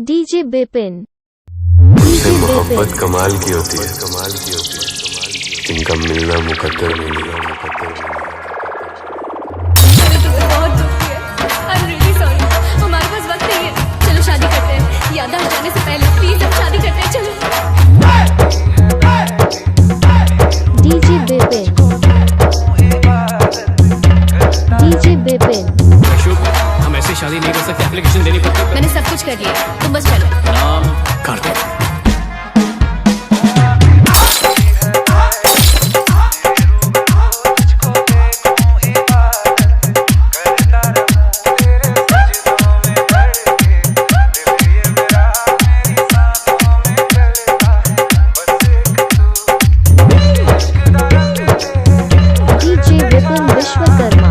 DJ Bipin. उससे मोहब्बत कमाल की होती है, जिनका मिलना मुकद्दर में नहीं। बहुत दुख है। I'm really sorry। हमारे पास वक्त नहीं है। चलो शादी करते हैं। याद आ जाने से पहले प्लीज हम शादी करते हैं। चलो। डीजे बिपिन। डीजे बिपिन। हम ऐसे शादी नहीं कर सकते, एप्लीकेशन देनी पड़ती है। मैंने सब कुछ कर लिया, तुम बस चलो। कार्तिक, डीजे बिपिन विश्वकर्मा।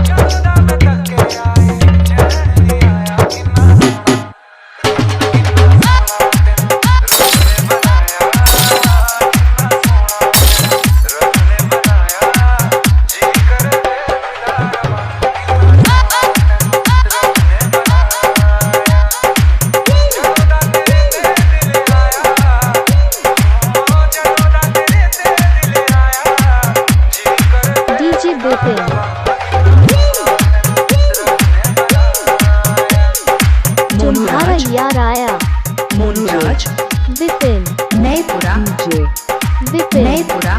डीजे बिपिन। तुम्हारा यार आया। मोनूराज विपिन। नएपुरा विपिन। नएपुरा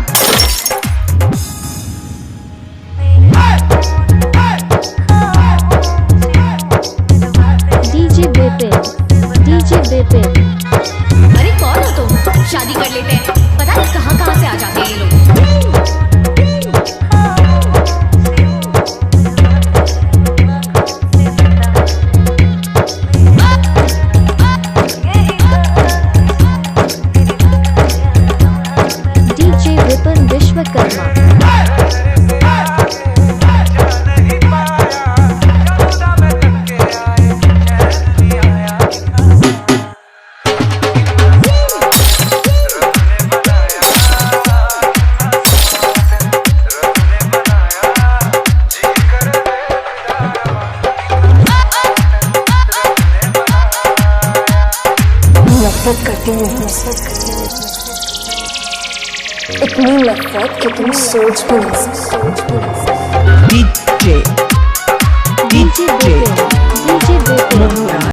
डीजे बिपिन। डीजे बिपिन। अरे कौन हो तुम? शादी कर लेते हैं। पता नहीं कहाँ से आ जाते हैं ये लोग। डीजे विपिन विश्वकर्मा। नफरत करती हूँ इतनी नफरत कि तुम सोच भी नहीं सकते। DJ DJ Bipin.